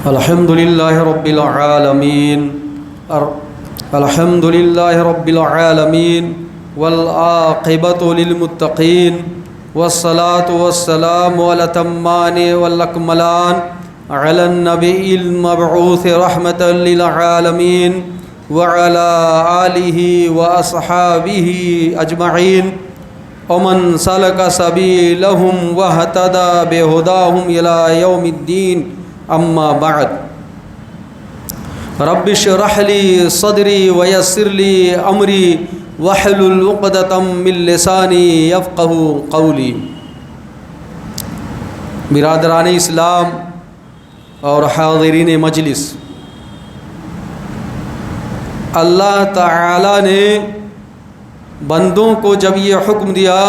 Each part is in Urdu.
الحمد لله رب العالمين الحمد لله رب العالمين والعاقبة للمتقين والصلاة والسلام على الأتمان والأكملان على النبي المبعوث رحمة للعالمين وعلى آله وأصحابه أجمعين ومن سلك سبيلهم واهتدى بهداهم إلى يوم الدين اما بعد رب اشرح لي صدري ويسر لي امري واحلل عقدة من لساني يفقهوا قولي۔ برادران اسلام اور حاضرین مجلس، اللہ تعالی نے بندوں کو جب یہ حکم دیا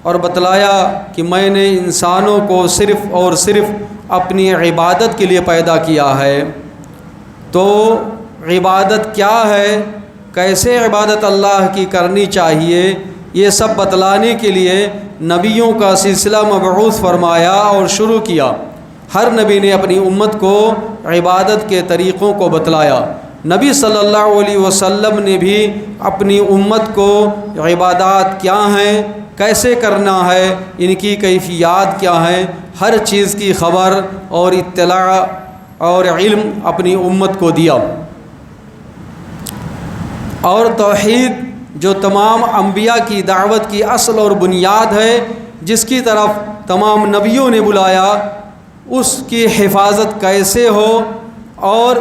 اور بتلایا کہ میں نے انسانوں کو صرف اور صرف اپنی عبادت کے لیے پیدا کیا ہے، تو عبادت کیا ہے، کیسے عبادت اللہ کی کرنی چاہیے، یہ سب بتلانے کے لیے نبیوں کا سلسلہ مبعوث فرمایا اور شروع کیا۔ ہر نبی نے اپنی امت کو عبادت کے طریقوں کو بتلایا۔ نبی صلی اللہ علیہ وسلم نے بھی اپنی امت کو عبادات کیا ہیں، کیسے کرنا ہے، ان کی کیفیات کیا ہیں، ہر چیز کی خبر اور اطلاع اور علم اپنی امت کو دیا۔ اور توحید جو تمام انبیاء کی دعوت کی اصل اور بنیاد ہے، جس کی طرف تمام نبیوں نے بلایا، اس کی حفاظت کیسے ہو اور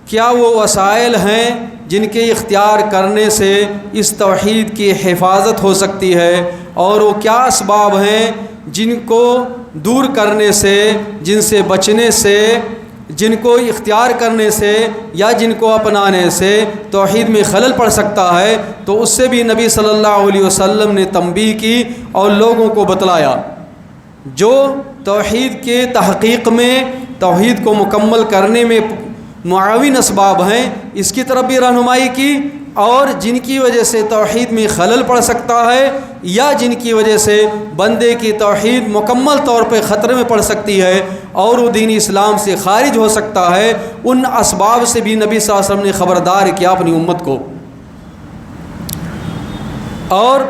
کیا وہ وسائل ہیں جن کے اختیار کرنے سے اس توحید کی حفاظت ہو سکتی ہے، اور وہ کیا اسباب ہیں جن کو دور کرنے سے، جن سے بچنے سے، جن کو اختیار کرنے سے یا جن کو اپنانے سے توحید میں خلل پڑ سکتا ہے، تو اس سے بھی نبی صلی اللہ علیہ وسلم نے تنبیہ کی اور لوگوں کو بتلایا۔ جو توحید کے تحقیق میں، توحید کو مکمل کرنے میں معاون اسباب ہیں، اس کی طرف بھی رہنمائی کی، اور جن کی وجہ سے توحید میں خلل پڑ سکتا ہے یا جن کی وجہ سے بندے کی توحید مکمل طور پہ خطرے میں پڑ سکتی ہے اور وہ دین اسلام سے خارج ہو سکتا ہے، ان اسباب سے بھی نبی صلی اللہ علیہ وسلم نے خبردار کیا اپنی امت کو۔ اور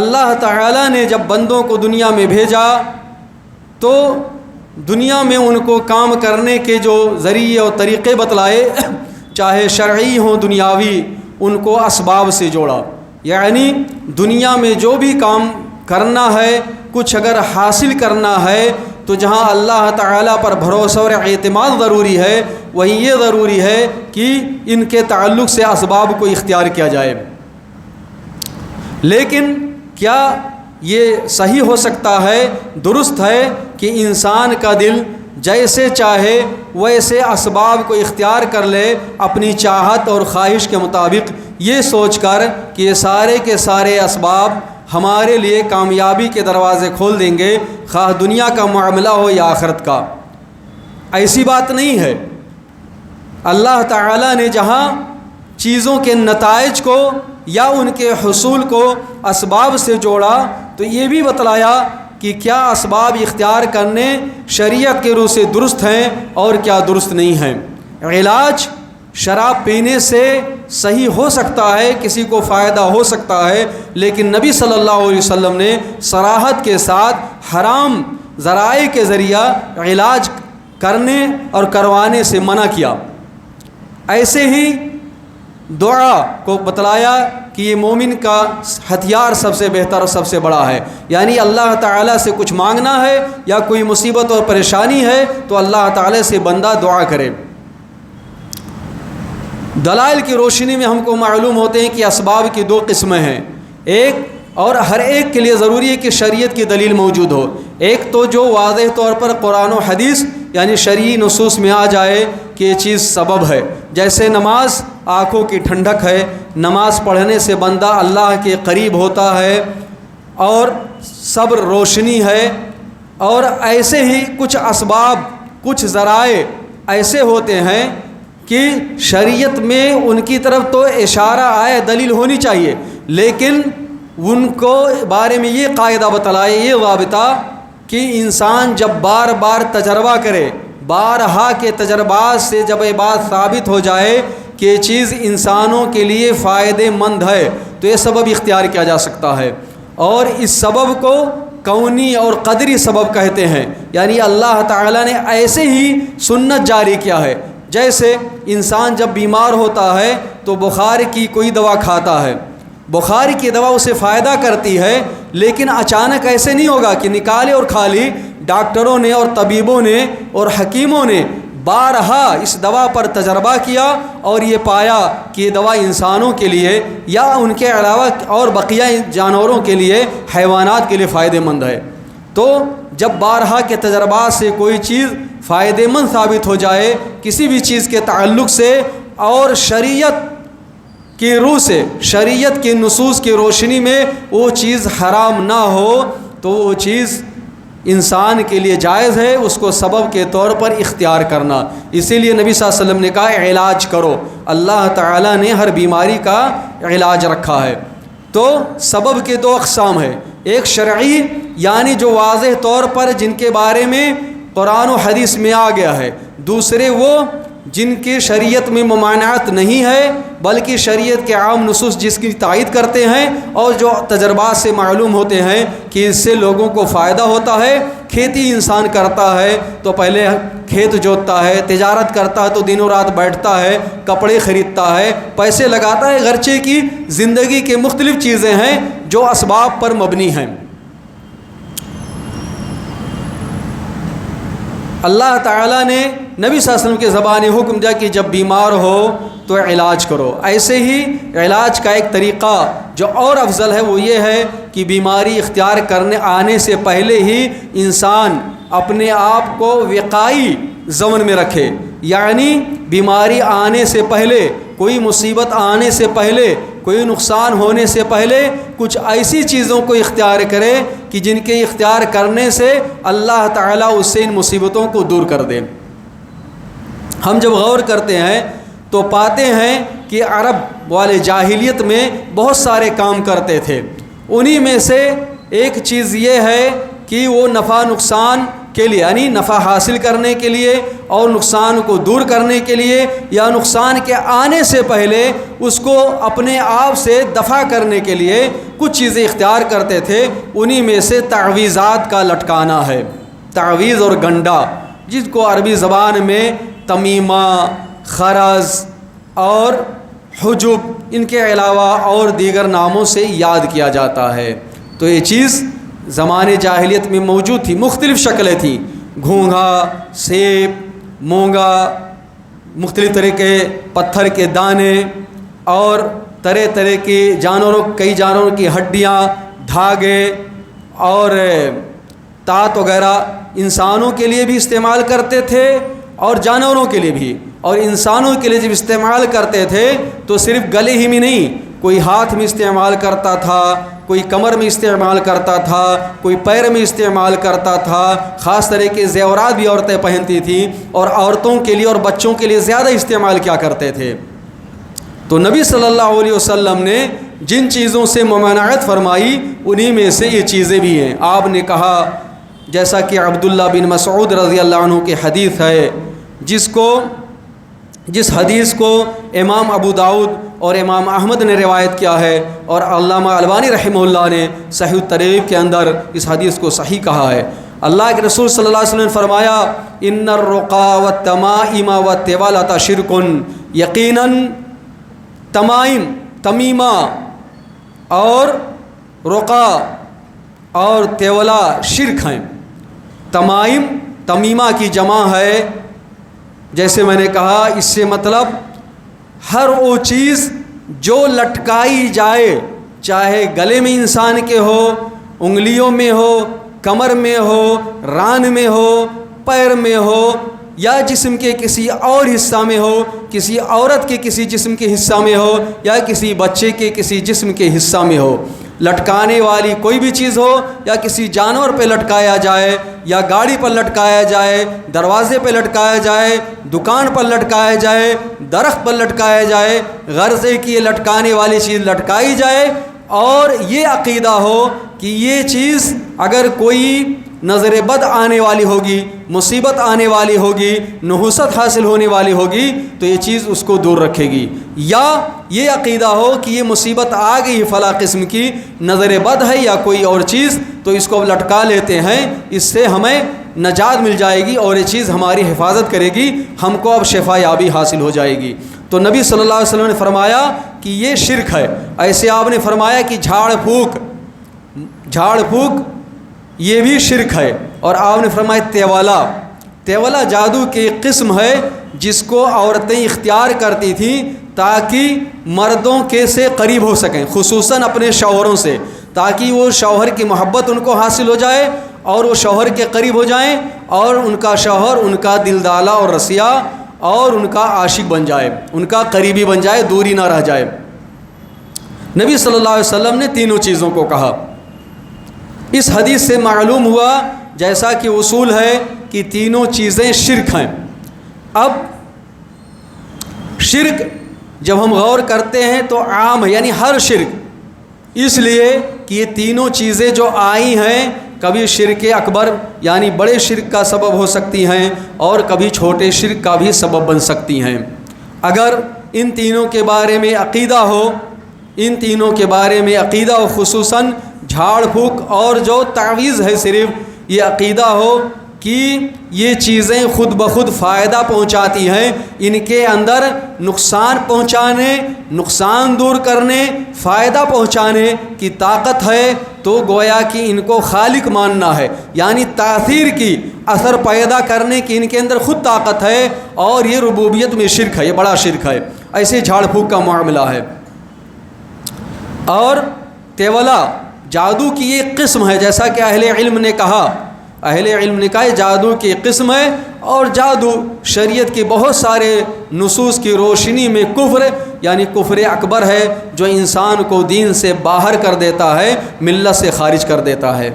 اللہ تعالی نے جب بندوں کو دنیا میں بھیجا تو دنیا میں ان کو کام کرنے کے جو ذریعے اور طریقے بتلائے، چاہے شرعی ہوں دنیاوی، ان کو اسباب سے جوڑا۔ یعنی دنیا میں جو بھی کام کرنا ہے، کچھ اگر حاصل کرنا ہے، تو جہاں اللہ تعالیٰ پر بھروسہ اور اعتماد ضروری ہے، وہیں یہ ضروری ہے کہ ان کے تعلق سے اسباب کو اختیار کیا جائے۔ لیکن کیا یہ صحیح ہو سکتا ہے، درست ہے کہ انسان کا دل جیسے چاہے ویسے اسباب کو اختیار کر لے اپنی چاہت اور خواہش کے مطابق، یہ سوچ کر کہ یہ سارے کے سارے اسباب ہمارے لیے کامیابی کے دروازے کھول دیں گے، خواہ دنیا کا معاملہ ہو یا آخرت کا؟ ایسی بات نہیں ہے۔ اللہ تعالیٰ نے جہاں چیزوں کے نتائج کو یا ان کے حصول کو اسباب سے جوڑا، تو یہ بھی بتلایا کہ کیا اسباب اختیار کرنے شریعت کے روح سے درست ہیں اور کیا درست نہیں ہیں۔ علاج شراب پینے سے صحیح ہو سکتا ہے، کسی کو فائدہ ہو سکتا ہے، لیکن نبی صلی اللہ علیہ وسلم نے صراحت کے ساتھ حرام ذرائع کے ذریعہ علاج کرنے اور کروانے سے منع کیا۔ ایسے ہی دعا کو بتلایا کہ یہ مومن کا ہتھیار سب سے بہتر اور سب سے بڑا ہے، یعنی اللہ تعالیٰ سے کچھ مانگنا ہے یا کوئی مصیبت اور پریشانی ہے تو اللہ تعالیٰ سے بندہ دعا کرے۔ دلائل کی روشنی میں ہم کو معلوم ہوتے ہیں کہ اسباب کی دو قسمیں ہیں، ایک اور ہر ایک کے لیے ضروری ہے کہ شریعت کی دلیل موجود ہو۔ ایک تو جو واضح طور پر قرآن و حدیث یعنی شرعی نصوص میں آ جائے کہ یہ چیز سبب ہے، جیسے نماز آنکھوں کی ٹھنڈک ہے، نماز پڑھنے سے بندہ اللہ کے قریب ہوتا ہے، اور صبر روشنی ہے، اور ایسے ہی کچھ اسباب، کچھ ذرائع ایسے ہوتے ہیں کہ شریعت میں ان کی طرف تو اشارہ آئے، دلیل ہونی چاہیے، لیکن ان کو بارے میں یہ قاعدہ بتلائے، یہ ضابطہ کہ انسان جب بار بار تجربہ کرے، بارہا کے تجربات سے جب یہ بات ثابت ہو جائے کہ یہ چیز انسانوں کے لیے فائدہ مند ہے تو یہ سبب اختیار کیا جا سکتا ہے، اور اس سبب کو کونی اور قدری سبب کہتے ہیں، یعنی اللہ تعالیٰ نے ایسے ہی سنت جاری کیا ہے۔ جیسے انسان جب بیمار ہوتا ہے تو بخار کی کوئی دوا کھاتا ہے، بخار کی دوا اسے فائدہ کرتی ہے، لیکن اچانک ایسے نہیں ہوگا کہ نکالے اور کھا لی۔ ڈاکٹروں نے اور طبیبوں نے اور حکیموں نے بارہا اس دوا پر تجربہ کیا اور یہ پایا کہ یہ دوا انسانوں کے لیے یا ان کے علاوہ اور بقیہ جانوروں کے لیے، حیوانات کے لیے فائدہ مند ہے۔ تو جب بارہا کے تجربات سے کوئی چیز فائدہ مند ثابت ہو جائے کسی بھی چیز کے تعلق سے، اور شریعت کی روح سے، شریعت کے نصوص کی روشنی میں وہ چیز حرام نہ ہو، تو وہ چیز انسان کے لیے جائز ہے اس کو سبب کے طور پر اختیار کرنا۔ اسی لیے نبی صلی اللہ علیہ وسلم نے کہا علاج کرو، اللہ تعالیٰ نے ہر بیماری کا علاج رکھا ہے۔ تو سبب کے دو اقسام ہیں، ایک شرعی یعنی جو واضح طور پر جن کے بارے میں قرآن و حدیث میں آ گیا ہے، دوسرے وہ جن کی شریعت میں ممانعت نہیں ہے بلکہ شریعت کے عام نصوص جس کی تائید کرتے ہیں اور جو تجربات سے معلوم ہوتے ہیں کہ اس سے لوگوں کو فائدہ ہوتا ہے۔ کھیتی انسان کرتا ہے تو پہلے کھیت جوتتا ہے، تجارت کرتا ہے تو دن و رات بیٹھتا ہے، کپڑے خریدتا ہے، پیسے لگاتا ہے، خرچے کی زندگی کے مختلف چیزیں ہیں جو اسباب پر مبنی ہیں۔ اللہ تعالیٰ نے نبی صلی اللہ علیہ وسلم کے زبان حکم دیا کہ جب بیمار ہو تو علاج کرو۔ ایسے ہی علاج کا ایک طریقہ جو اور افضل ہے وہ یہ ہے کہ بیماری اختیار کرنے آنے سے پہلے ہی انسان اپنے آپ کو وقائی ضمن میں رکھے، یعنی بیماری آنے سے پہلے، کوئی مصیبت آنے سے پہلے، کوئی نقصان ہونے سے پہلے کچھ ایسی چیزوں کو اختیار کرے کہ جن کے اختیار کرنے سے اللہ تعالیٰ اس سے ان مصیبتوں کو دور کر دے۔ ہم جب غور کرتے ہیں تو پاتے ہیں کہ عرب والے جاہلیت میں بہت سارے کام کرتے تھے، انہی میں سے ایک چیز یہ ہے کہ وہ نفع نقصان کے لیے، یعنی نفع حاصل کرنے کے لیے اور نقصان کو دور کرنے کے لیے یا نقصان کے آنے سے پہلے اس کو اپنے آپ سے دفع کرنے کے لیے کچھ چیزیں اختیار کرتے تھے۔ انہی میں سے تعویذات کا لٹکانا ہے، تعویذ اور گنڈا، جس کو عربی زبان میں تمیمہ، خرز اور حجب، ان کے علاوہ اور دیگر ناموں سے یاد کیا جاتا ہے۔ تو یہ چیز زمانے جاہلیت میں موجود تھی، مختلف شکلیں تھیں، گھونگھا، سیب، مونگا، مختلف طرح کے پتھر کے دانے اور طرح طرح کے کئی جانوروں کی ہڈیاں، دھاگے اور تات وغیرہ انسانوں کے لیے بھی استعمال کرتے تھے اور جانوروں کے لیے بھی۔ اور انسانوں کے لیے جب استعمال کرتے تھے تو صرف گلے ہی میں نہیں، کوئی ہاتھ میں استعمال کرتا تھا، کوئی کمر میں استعمال کرتا تھا، کوئی پیر میں استعمال کرتا تھا، خاص طرح کے زیورات بھی عورتیں پہنتی تھیں اور عورتوں کے لیے اور بچوں کے لیے زیادہ استعمال کیا کرتے تھے۔ تو نبی صلی اللہ علیہ وسلم نے جن چیزوں سے ممانعت فرمائی انہی میں سے یہ چیزیں بھی ہیں۔ آپ نے کہا، جیسا کہ عبداللہ بن مسعود رضی اللہ عنہ کی حدیث ہے، جس حدیث کو امام ابو داؤد اور امام احمد نے روایت کیا ہے اور علامہ البانی رحمہ اللہ نے صحیح الترغیب کے اندر اس حدیث کو صحیح کہا ہے۔ اللہ کے رسول صلی اللہ علیہ وسلم نے فرمایا، ان الرقا والتمائم والتوالۃ شرک، یقیناً تمائم، تمیمہ اور رقا اور تیولا شرک ہیں۔ تمائم، تمیمہ کی جمع ہے، جیسے میں نے کہا، اس سے مطلب ہر وہ چیز جو لٹکائی جائے، چاہے گلے میں انسان کے ہو، انگلیوں میں ہو، کمر میں ہو، ران میں ہو، پیر میں ہو یا جسم کے کسی اور حصہ میں ہو، کسی عورت کے کسی جسم کے حصہ میں ہو یا کسی بچے کے کسی جسم کے حصہ میں ہو، لٹکانے والی کوئی بھی چیز ہو، یا کسی جانور پہ لٹکایا جائے یا گاڑی پر لٹکایا جائے، دروازے پہ لٹکایا جائے، دکان پر لٹکایا جائے، درخت پر لٹکایا جائے، غرض ہے کہ یہ لٹکانے والی چیز لٹکائی جائے اور یہ عقیدہ ہو کہ یہ چیز اگر کوئی نظر بد آنے والی ہوگی، مصیبت آنے والی ہوگی، نحوست حاصل ہونے والی ہوگی تو یہ چیز اس کو دور رکھے گی۔ یا یہ عقیدہ ہو کہ یہ مصیبت آ گئی فلاں قسم کی، نظر بد ہے یا کوئی اور چیز، تو اس کو اب لٹکا لیتے ہیں، اس سے ہمیں نجات مل جائے گی اور یہ چیز ہماری حفاظت کرے گی، ہم کو اب شفا یابی حاصل ہو جائے گی۔ تو نبی صلی اللہ علیہ وسلم نے فرمایا کہ یہ شرک ہے۔ ایسے آپ نے فرمایا کہ جھاڑ پھونک یہ بھی شرک ہے، اور آپ نے فرمایا تیولا جادو کی ایک قسم ہے جس کو عورتیں اختیار کرتی تھیں تاکہ مردوں کے سے قریب ہو سکیں، خصوصاً اپنے شوہروں سے، تاکہ وہ شوہر کی محبت ان کو حاصل ہو جائے اور وہ شوہر کے قریب ہو جائیں اور ان کا شوہر ان کا دلدالا اور رسیہ اور ان کا عاشق بن جائے، ان کا قریبی بن جائے، دوری نہ رہ جائے۔ نبی صلی اللہ علیہ وسلم نے تینوں چیزوں کو کہا۔ اس حدیث سے معلوم ہوا جیسا کہ اصول ہے کہ تینوں چیزیں شرک ہیں۔ اب شرک جب ہم غور کرتے ہیں تو عام ہے، یعنی ہر شرک، اس لیے کہ یہ تینوں چیزیں جو آئی ہیں کبھی شرک اکبر یعنی بڑے شرک کا سبب ہو سکتی ہیں اور کبھی چھوٹے شرک کا بھی سبب بن سکتی ہیں۔ اگر ان تینوں کے بارے میں عقیدہ ہو، خصوصاً جھاڑ پھونک اور جو تعویذ ہے صرف یہ عقیدہ ہو کہ یہ چیزیں خود بخود فائدہ پہنچاتی ہیں، ان کے اندر نقصان پہنچانے، نقصان دور کرنے، فائدہ پہنچانے کی طاقت ہے، تو گویا کہ ان کو خالق ماننا ہے، یعنی تاثیر کی، اثر پیدا کرنے کی ان کے اندر خود طاقت ہے، اور یہ ربوبیت میں شرک ہے، یہ بڑا شرک ہے۔ ایسے جھاڑ پھونک کا معاملہ ہے۔ اور تیولا جادو کی ایک قسم ہے، جیسا کہ اہل علم نے کہا جادو کی قسم ہے، اور جادو شریعت کے بہت سارے نصوص کی روشنی میں کفر یعنی کفر اکبر ہے، جو انسان کو دین سے باہر کر دیتا ہے، ملت سے خارج کر دیتا ہے۔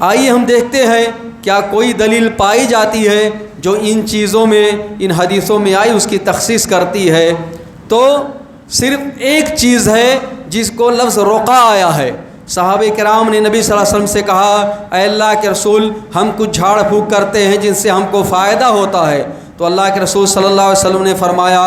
آئیے ہم دیکھتے ہیں کیا کوئی دلیل پائی جاتی ہے جو ان چیزوں میں، ان حدیثوں میں آئی اس کی تخصیص کرتی ہے۔ تو صرف ایک چیز ہے جس کو لفظ رقیہ آیا ہے۔ صحابہ کرام نے نبی صلی اللہ علیہ وسلم سے کہا، اے اللہ کے رسول، ہم کچھ جھاڑ پھونک کرتے ہیں جن سے ہم کو فائدہ ہوتا ہے۔ تو اللہ کے رسول صلی اللہ علیہ وسلم نے فرمایا،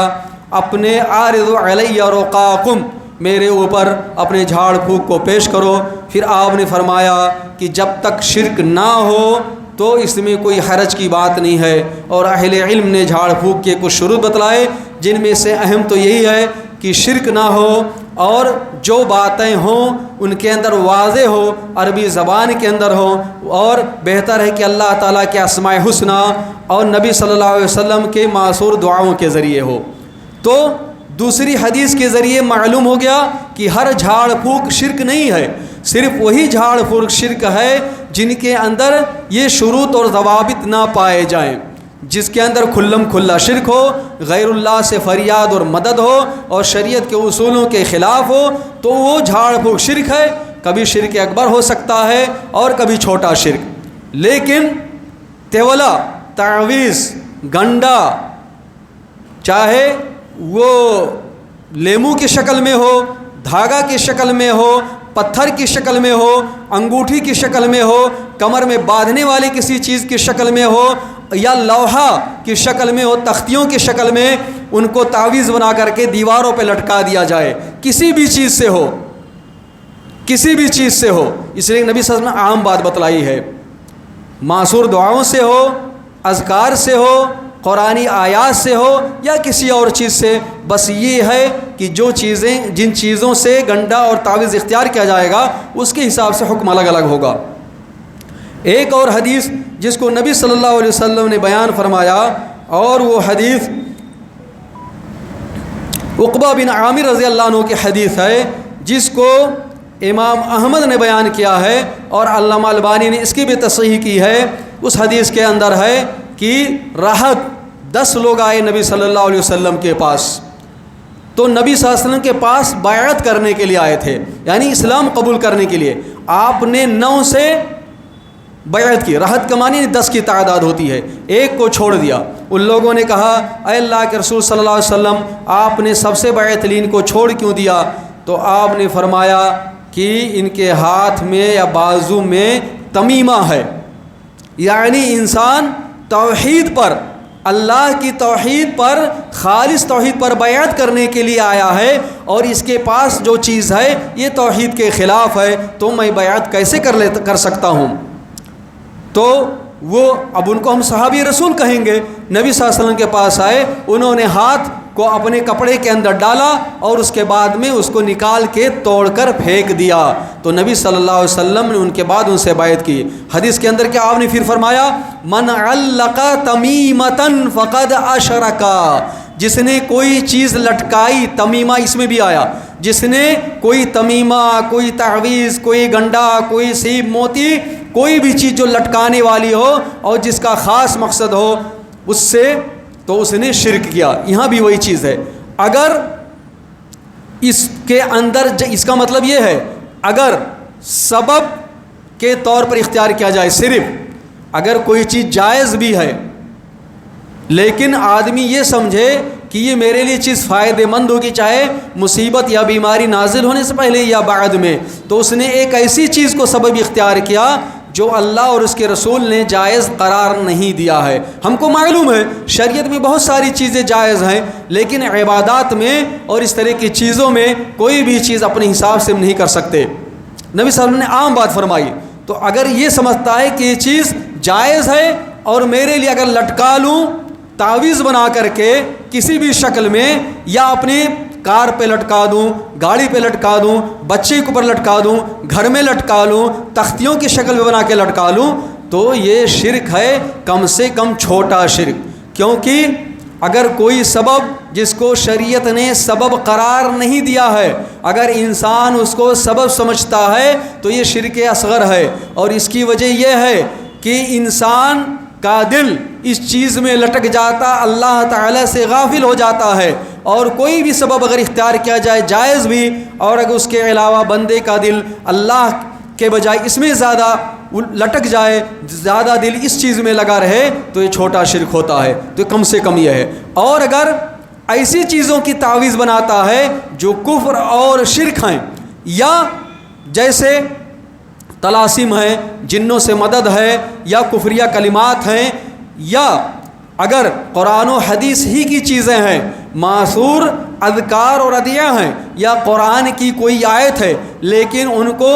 اپنے عارض علیہ رقاکم، میرے اوپر اپنے جھاڑ پھونک کو پیش کرو۔ پھر آپ نے فرمایا کہ جب تک شرک نہ ہو تو اس میں کوئی حرج کی بات نہیں ہے۔ اور اہل علم نے جھاڑ پھونک کے کچھ شروط بتلائے، جن میں سے اہم تو یہی ہے کہ شرک نہ ہو اور جو باتیں ہوں ان کے اندر واضح ہو، عربی زبان کے اندر ہو، اور بہتر ہے کہ اللہ تعالیٰ کے اسماء حسنی اور نبی صلی اللہ علیہ وسلم کے معصور دعاؤں کے ذریعے ہو۔ تو دوسری حدیث کے ذریعے معلوم ہو گیا کہ ہر جھاڑ پھونک شرک نہیں ہے، صرف وہی جھاڑ پھونک شرک ہے جن کے اندر یہ شروط اور ضوابط نہ پائے جائیں، جس کے اندر کھلم کھلا شرک ہو، غیر اللہ سے فریاد اور مدد ہو، اور شریعت کے اصولوں کے خلاف ہو، تو وہ جھاڑ پھونک شرک ہے۔ کبھی شرک اکبر ہو سکتا ہے اور کبھی چھوٹا شرک۔ لیکن تیولا، تعویذ، گنڈا، چاہے وہ لیمو کی شکل میں ہو، دھاگا کی شکل میں ہو، پتھر کی شکل میں ہو، انگوٹھی کی شکل میں ہو، کمر میں باندھنے والی کسی چیز کی شکل میں ہو، یا لوحہ کی شکل میں ہو، تختیوں کی شکل میں، ان کو تعویذ بنا کر کے دیواروں پہ لٹکا دیا جائے، کسی بھی چیز سے ہو، کسی بھی چیز سے ہو۔ اس لیے نبی صلی اللہ علیہ وسلم نے عام بات بتلائی ہے، معصور دعاؤں سے ہو، اذکار سے ہو، قرآنی آیات سے ہو، یا کسی اور چیز سے، بس یہ ہے کہ جن چیزوں سے گنڈا اور تعویذ اختیار کیا جائے گا اس کے حساب سے حکم الگ الگ ہوگا۔ ایک اور حدیث جس کو نبی صلی اللہ علیہ وسلم نے بیان فرمایا، اور وہ حدیث عقبہ بن عامر رضی اللہ عنہ کی حدیث ہے، جس کو امام احمد نے بیان کیا ہے اور علامہ البانی نے اس کی بھی تصحیح کی ہے۔ اس حدیث کے اندر ہے کہ راحت 10 لوگ آئے نبی صلی اللہ علیہ وسلم کے پاس، تو نبی صلی اللہ علیہ وسلم کے پاس بیعت کرنے کے لیے آئے تھے، یعنی اسلام قبول کرنے کے لیے۔ آپ نے 9 سے بیعت کی، راحت کا معنی 10 کی تعداد ہوتی ہے، ایک کو چھوڑ دیا۔ ان لوگوں نے کہا، اے اللہ کے رسول صلی اللہ علیہ وسلم، آپ نے سب سے بیعت لی، ان کو چھوڑ کیوں دیا؟ تو آپ نے فرمایا کہ ان کے ہاتھ میں یا بازو میں تمیمہ ہے، یعنی انسان توحید پر، اللہ کی توحید پر، خالص توحید پر بیعت کرنے کے لیے آیا ہے، اور اس کے پاس جو چیز ہے یہ توحید کے خلاف ہے، تو میں بیعت کیسے کر سکتا ہوں؟ تو وہ اب ان کو ہم صحابی رسول کہیں گے۔ نبی صلی اللہ علیہ وسلم کے پاس آئے، انہوں نے ہاتھ کو اپنے کپڑے کے اندر ڈالا اور اس کے بعد میں اس کو نکال کے توڑ کر پھینک دیا، تو نبی صلی اللہ علیہ وسلم نے ان کے بعد ان سے بیعت کی۔ حدیث کے اندر کیا آپ نے پھر فرمایا، من علق تمیمۃ فقد اشرک، جس نے کوئی چیز لٹکائی، تمیمہ اس میں بھی آیا، جس نے کوئی تمیمہ، کوئی تعویذ، کوئی گنڈا، کوئی سیب موتی، کوئی بھی چیز جو لٹکانے والی ہو اور جس کا خاص مقصد ہو اس سے، تو اس نے شرک کیا۔ یہاں بھی وہی چیز ہے۔ اگر اس کے اندر اس کا مطلب یہ ہے، اگر سبب کے طور پر اختیار کیا جائے، صرف اگر کوئی چیز جائز بھی ہے لیکن آدمی یہ سمجھے کہ یہ میرے لیے چیز فائدہ مند ہوگی، چاہے مصیبت یا بیماری نازل ہونے سے پہلے یا بعد میں، تو اس نے ایک ایسی چیز کو سبب اختیار کیا جو اللہ اور اس کے رسول نے جائز قرار نہیں دیا ہے۔ ہم کو معلوم ہے شریعت میں بہت ساری چیزیں جائز ہیں، لیکن عبادات میں اور اس طرح کی چیزوں میں کوئی بھی چیز اپنے حساب سے نہیں کر سکتے۔ نبی صلی اللہ علیہ وسلم نے عام بات فرمائی، تو اگر یہ سمجھتا ہے کہ یہ چیز جائز ہے اور میرے لیے اگر لٹکا لوں تعویذ بنا کر کے کسی بھی شکل میں، یا اپنی کار پہ لٹکا دوں، گاڑی پہ لٹکا دوں، بچے کے اوپر لٹکا دوں، گھر میں لٹکا لوں، تختیوں کی شکل میں بنا کے لٹکا لوں، تو یہ شرک ہے، کم سے کم چھوٹا شرک۔ کیونکہ اگر کوئی سبب جس کو شریعت نے سبب قرار نہیں دیا ہے، اگر انسان اس کو سبب سمجھتا ہے تو یہ شرک اصغر ہے، اور اس کی وجہ یہ ہے کہ انسان کا دل اس چیز میں لٹک جاتا، اللہ تعالیٰ سے غافل ہو جاتا ہے، اور کوئی بھی سبب اگر اختیار کیا جائے جائز بھی، اور اگر اس کے علاوہ بندے کا دل اللہ کے بجائے اس میں زیادہ لٹک جائے، زیادہ دل اس چیز میں لگا رہے، تو یہ چھوٹا شرک ہوتا ہے، تو کم سے کم یہ ہے۔ اور اگر ایسی چیزوں کی تعویذ بناتا ہے جو کفر اور شرک ہیں، یا جیسے طلاسم ہے، جنوں سے مدد ہے، یا کفریہ کلمات ہیں، یا اگر قرآن و حدیث ہی کی چیزیں ہیں، معصور اذکار اور ادعیہ ہیں، یا قرآن کی کوئی آیت ہے لیکن ان کو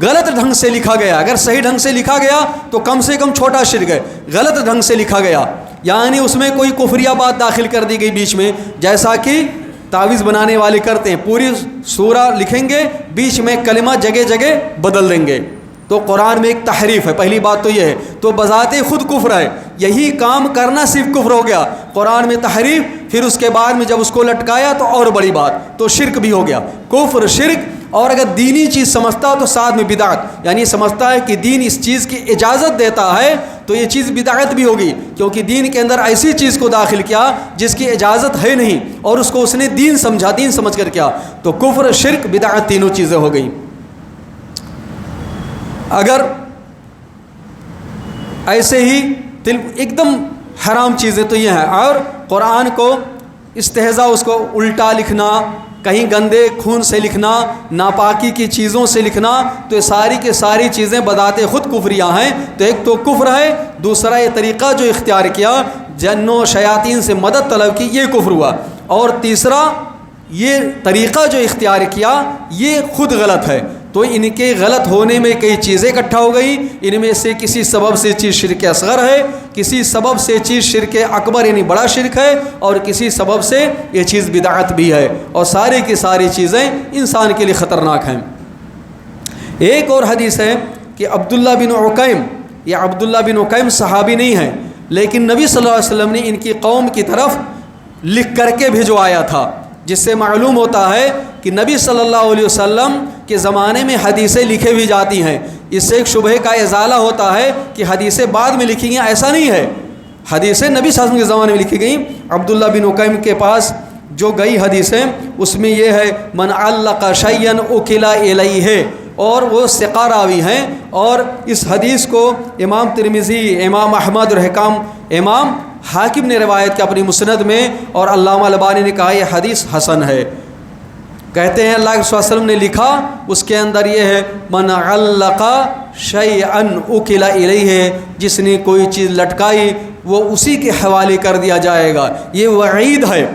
غلط ڈھنگ سے لکھا گیا، اگر صحیح ڈھنگ سے لکھا گیا تو کم سے کم چھوٹا شرک ہے، غلط ڈھنگ سے لکھا گیا، یعنی اس میں کوئی کفریہ بات داخل کر دی گئی بیچ میں، جیسا کہ تعویذ بنانے والے کرتے ہیں، پوری سورہ لکھیں گے، بیچ میں کلمہ جگہ جگہ بدل دیں گے، تو قرآن میں ایک تحریف ہے۔ پہلی بات تو یہ ہے، تو بذات خود کفر ہے، یہی کام کرنا صرف کفر ہو گیا، قرآن میں تحریف، پھر اس کے بعد میں جب اس کو لٹکایا تو اور بڑی بات، تو شرک بھی ہو گیا، کفر، شرک۔ اور اگر دینی چیز سمجھتا تو ساتھ میں بدعت، یعنی سمجھتا ہے کہ دین اس چیز کی اجازت دیتا ہے تو یہ چیز بدعت بھی ہوگی، کیونکہ دین کے اندر ایسی چیز کو داخل کیا جس کی اجازت ہے نہیں، اور اس کو اس نے دین سمجھا، دین سمجھ کر کیا، تو کفر، شرک، بدعت تینوں چیزیں ہو گئیں۔ اگر ایسے ہی ایک دم حرام چیزیں تو یہ ہیں، اور قرآن کو استہزاء، اس کو الٹا لکھنا، کہیں گندے خون سے لکھنا، ناپاکی کی چیزوں سے لکھنا، تو یہ ساری کی ساری چیزیں بذات خود کفریہ ہیں۔ تو ایک تو کفر ہے، دوسرا یہ طریقہ جو اختیار کیا، جنوں شیاطین سے مدد طلب کی، یہ کفر ہوا، اور تیسرا یہ طریقہ جو اختیار کیا یہ خود غلط ہے۔ تو ان کے غلط ہونے میں کئی چیزیں اکٹھا ہو گئی، ان میں سے کسی سبب سے چیز شرک اصغر ہے، کسی سبب سے چیز شرک اکبر یعنی بڑا شرک ہے، اور کسی سبب سے یہ چیز بدعت بھی ہے، اور سارے کی ساری چیزیں انسان کے لیے خطرناک ہیں۔ ایک اور حدیث ہے کہ عبداللہ بن عکیم، یہ عبداللہ بن عکیم صحابی نہیں ہیں، لیکن نبی صلی اللہ علیہ وسلم نے ان کی قوم کی طرف لکھ کر کے بھجوایا تھا، جس سے معلوم ہوتا ہے کہ نبی صلی اللہ علیہ وسلم کے زمانے میں حدیثیں لکھے بھی جاتی ہیں۔ اس سے ایک شبہ کا ازالہ ہوتا ہے کہ حدیثیں بعد میں لکھی گئیں، ایسا نہیں ہے، حدیثیں نبی صلی اللہ علیہ وسلم کے زمانے میں لکھی گئیں۔ عبداللہ بن عکیم کے پاس جو گئی حدیثیں اس میں یہ ہے من علق شیئا اکل الیہ، اور وہ ثقہ راوی ہیں، اور اس حدیث کو امام ترمذی، امام احمد اور امام حاکم نے روایت کی اپنی مسند میں، اور علامہ البانی نے کہا یہ حدیث حسن ہے۔ کہتے ہیں اللہ کے رسول صلی اللہ علیہ وسلم نے لکھا، اس کے اندر یہ ہے من علق شیئن اکل الیہ، جس نے کوئی چیز لٹکائی وہ اسی کے حوالے کر دیا جائے گا۔ یہ وعید ہے۔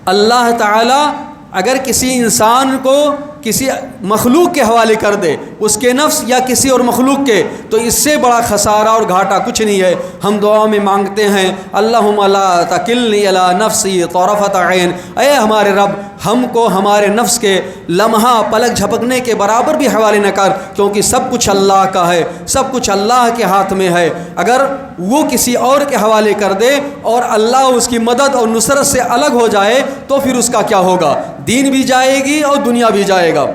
اللہ تعالیٰ اگر کسی انسان کو کسی مخلوق کے حوالے کر دے، اس کے نفس یا کسی اور مخلوق کے، تو اس سے بڑا خسارہ اور گھاٹا کچھ نہیں ہے۔ ہم دعا میں مانگتے ہیں اللہم لا تکلنی الی نفسی طرفۃ عین، اے ہمارے رب ہم کو ہمارے نفس کے لمحہ پلک جھپکنے کے برابر بھی حوالے نہ کر، کیونکہ سب کچھ اللہ کا ہے، سب کچھ اللہ کے ہاتھ میں ہے۔ اگر وہ کسی اور کے حوالے کر دے اور اللہ اس کی مدد اور نصرت سے الگ ہو جائے تو پھر اس کا کیا ہوگا؟ دین بھی جائے گی اور دنیا بھی جائے گا۔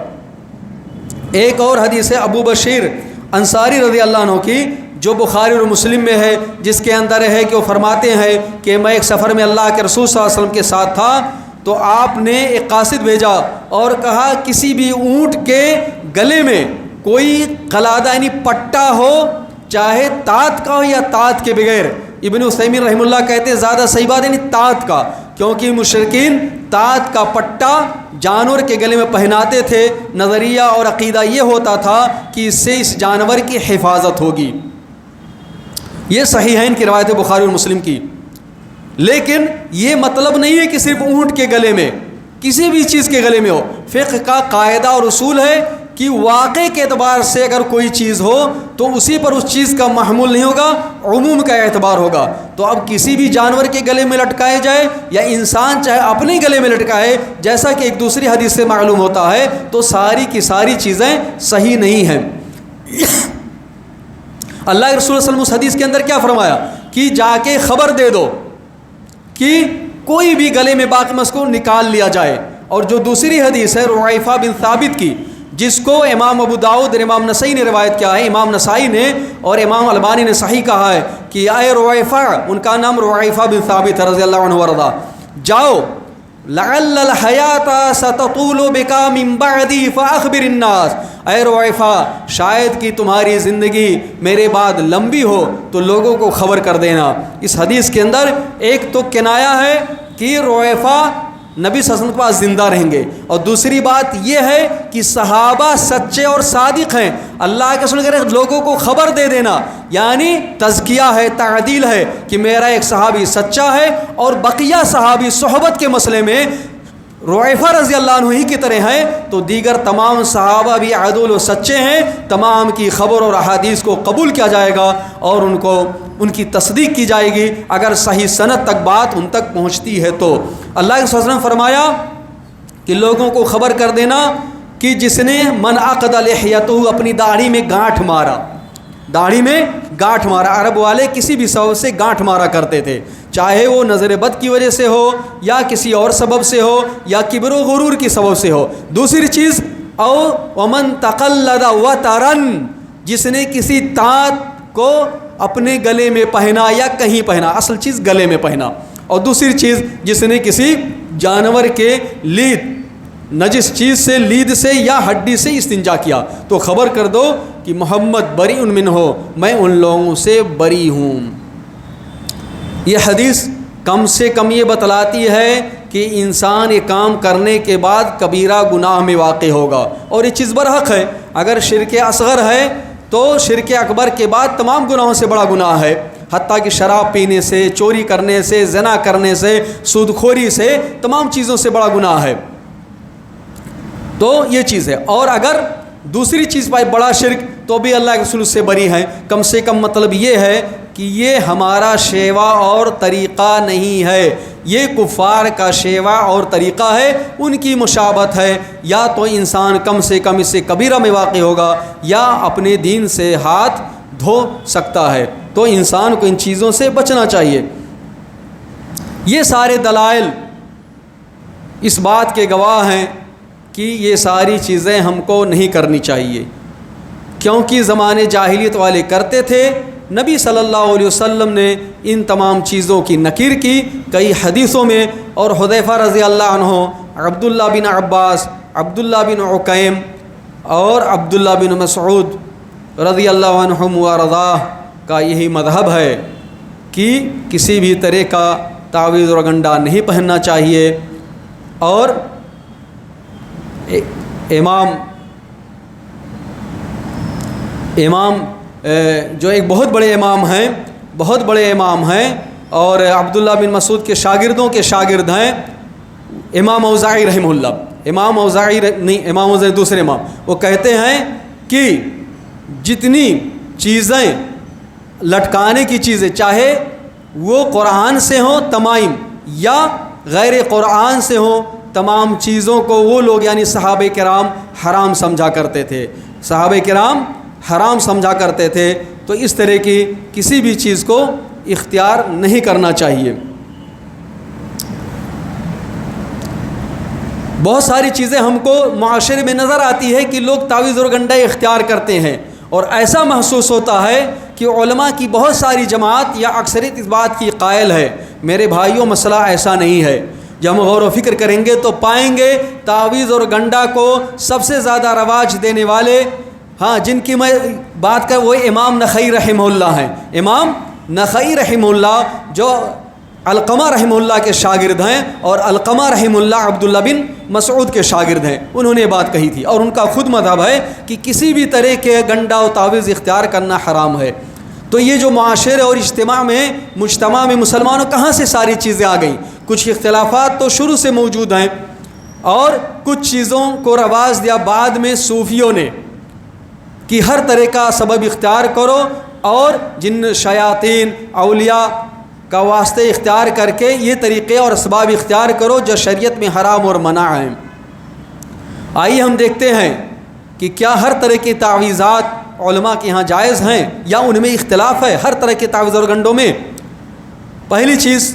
ایک اور حدیث ہے ابو بشیر انصاری رضی اللہ عنہ کی، جو بخاری اور مسلم میں ہے، جس کے اندر ہے کہ وہ فرماتے ہیں کہ میں ایک سفر میں اللہ کے رسول صلی اللہ علیہ وسلم کے ساتھ تھا، تو آپ نے ایک قاصد بھیجا اور کہا کسی بھی اونٹ کے گلے میں کوئی قلادہ یعنی پٹا ہو، چاہے تات کا ہو یا تات کے بغیر۔ ابن عثیمین رحمہ اللہ کہتے ہیں زیادہ صحیح بات یعنی تات کا، کیونکہ مشرکین تات کا پٹا جانور کے گلے میں پہناتے تھے۔ نظریہ اور عقیدہ یہ ہوتا تھا کہ اس سے اس جانور کی حفاظت ہوگی۔ یہ صحیحین کی روایت بخاری اور مسلم کی۔ لیکن یہ مطلب نہیں ہے کہ صرف اونٹ کے گلے میں، کسی بھی چیز کے گلے میں ہو۔ فقہ کا قاعدہ اور اصول ہے کہ واقع کے اعتبار سے اگر کوئی چیز ہو تو اسی پر اس چیز کا محمول نہیں ہوگا، عموم کا اعتبار ہوگا۔ تو اب کسی بھی جانور کے گلے میں لٹکائے جائے یا انسان چاہے اپنے گلے میں لٹکائے، جیسا کہ ایک دوسری حدیث سے معلوم ہوتا ہے، تو ساری کی ساری چیزیں صحیح نہیں ہیں۔ اللہ کے رسول صلی اللہ علیہ وسلم اس حدیث کے اندر کیا فرمایا کہ جا کے خبر دے دو کہ کوئی بھی گلے میں باقمص کو نکال لیا جائے۔ اور جو دوسری حدیث ہے رویفہ بن ثابت کی، جس کو امام ابو داؤد اور امام نسائی نے روایت کیا ہے، امام نسائی نے اور امام البانی نے صحیح کہا ہے کہ اے رویفہ، ان کا نام رویفہ بن ثابت رضی اللہ عنہ ورضا، جاؤ لعل الحیات ستطول بک من بعدی فاخبر الناس، اے رویفہ شاید کہ تمہاری زندگی میرے بعد لمبی ہو تو لوگوں کو خبر کر دینا۔ اس حدیث کے اندر ایک تو کنایا ہے کہ رویفہ نبی صلی اللہ علیہ وسلم کے پاس زندہ رہیں گے، اور دوسری بات یہ ہے کہ صحابہ سچے اور صادق ہیں، اللہ کے رسول کہہ رہے لوگوں کو خبر دے دینا، یعنی تزکیہ ہے، تعدیل ہے کہ میرا ایک صحابی سچا ہے اور بقیہ صحابی صحبت کے مسئلے میں رویفہ رضی اللہ عنہ ہی کی طرح ہیں، تو دیگر تمام صحابہ بھی عدول و سچے ہیں، تمام کی خبر اور احادیث کو قبول کیا جائے گا اور ان کی تصدیق کی جائے گی اگر صحیح سند تک بات ان تک پہنچتی ہے تو۔ اللہ کے رسول نے فرمایا کہ لوگوں کو خبر کر دینا کہ جس نے من عقد لحیتہ، اپنی داڑھی میں گانٹھ مارا، داڑھی میں گانٹھ مارا۔ عرب والے کسی بھی سبب سے گانٹھ مارا کرتے تھے، چاہے وہ نظر بد کی وجہ سے ہو یا کسی اور سبب سے ہو یا کبر و غرور کی سبب سے ہو۔ دوسری چیز او ومن تقلد وترن، جس نے کسی تات کو اپنے گلے میں پہنا یا کہیں پہنا، اصل چیز گلے میں پہنا۔ اور دوسری چیز جس نے کسی جانور کے لید، نجس چیز سے، لید سے یا ہڈی سے استنجا کیا، تو خبر کر دو کہ محمد بری منہ، میں ان لوگوں سے بری ہوں۔ یہ حدیث کم سے کم یہ بتلاتی ہے کہ انسان یہ کام کرنے کے بعد کبیرہ گناہ میں واقع ہوگا، اور یہ چیز برحق ہے۔ اگر شرک اصغر ہے تو شرک اکبر کے بعد تمام گناہوں سے بڑا گناہ ہے، حتیٰ کہ شراب پینے سے، چوری کرنے سے، زنا کرنے سے، سود خوری سے، تمام چیزوں سے بڑا گناہ ہے۔ تو یہ چیز ہے۔ اور اگر دوسری چیز پائے بڑا شرک تو بھی اللہ کے رسول سے بری ہیں۔ کم سے کم مطلب یہ ہے کہ یہ ہمارا شیوا اور طریقہ نہیں ہے، یہ کفار کا شیوا اور طریقہ ہے، ان کی مشابہت ہے۔ یا تو انسان کم سے کم اس سے کبیرہ میں واقع ہوگا یا اپنے دین سے ہاتھ دھو سکتا ہے۔ تو انسان کو ان چیزوں سے بچنا چاہیے۔ یہ سارے دلائل اس بات کے گواہ ہیں کہ یہ ساری چیزیں ہم کو نہیں کرنی چاہیے، کیونکہ زمانے جاہلیت والے کرتے تھے۔ نبی صلی اللہ علیہ وسلم نے ان تمام چیزوں کی نکیر کی کئی حدیثوں میں، اور حذیفہ رضی اللہ عنہ، عبداللہ بن عباس، عبداللہ بن عکیم اور عبداللہ بن مسعود رضی اللہ عنہم ورضاہ کا یہی مذہب ہے کہ کسی بھی طرح کا تعویذ اور گنڈا نہیں پہننا چاہیے۔ اور امام جو ایک بہت بڑے امام ہیں اور عبداللہ بن مسعود کے شاگردوں کے شاگرد ہیں، امام اوزاعی رحمہ اللہ، امام اوزاعی دوسرے امام، وہ کہتے ہیں کہ جتنی چیزیں لٹکانے کی چیزیں، چاہے وہ قرآن سے ہوں تمائم یا غیر قرآن سے ہوں، تمام چیزوں کو وہ لوگ یعنی صحابہ کرام حرام سمجھا کرتے تھے، صحابہ کرام حرام سمجھا کرتے تھے۔ تو اس طرح کی کسی بھی چیز کو اختیار نہیں کرنا چاہیے۔ بہت ساری چیزیں ہم کو معاشرے میں نظر آتی ہے کہ لوگ تعویذ اور گنڈا اختیار کرتے ہیں، اور ایسا محسوس ہوتا ہے کہ علماء کی بہت ساری جماعت یا اکثریت اس بات کی قائل ہے۔ میرے بھائیوں، مسئلہ ایسا نہیں ہے۔ جب ہم غور و فکر کریں گے تو پائیں گے تعویذ اور گنڈا کو سب سے زیادہ رواج دینے والے، جن کی میں بات کر وہ امام نخعی رحمہ اللہ ہیں۔ امام نخعی رحمہ اللہ جو علقمہ رحمہ اللہ کے شاگرد ہیں، اور علقمہ رحمہ اللہ عبداللہ بن مسعود کے شاگرد ہیں، انہوں نے بات کہی تھی، اور ان کا خود مذہب ہے کہ کسی بھی طرح کے گنڈا و تعویذ اختیار کرنا حرام ہے۔ تو یہ جو معاشرے اور مجتمع میں مسلمانوں کہاں سے ساری چیزیں آ گئیں؟ کچھ اختلافات تو شروع سے موجود ہیں، اور کچھ چیزوں کو رواج دیا بعد میں صوفیوں نے کہ ہر طرح کا سبب اختیار کرو، اور جن شیاطین اولیاء کا واسطے اختیار کر کے یہ طریقے اور اسباب اختیار کرو جو شریعت میں حرام اور منع ہیں۔ آئیے ہم دیکھتے ہیں کہ کیا ہر طرح کی تعویذات علماء کے ہاں جائز ہیں یا ان میں اختلاف ہے ہر طرح کے تعویذ اور گنڈوں میں۔ پہلی چیز،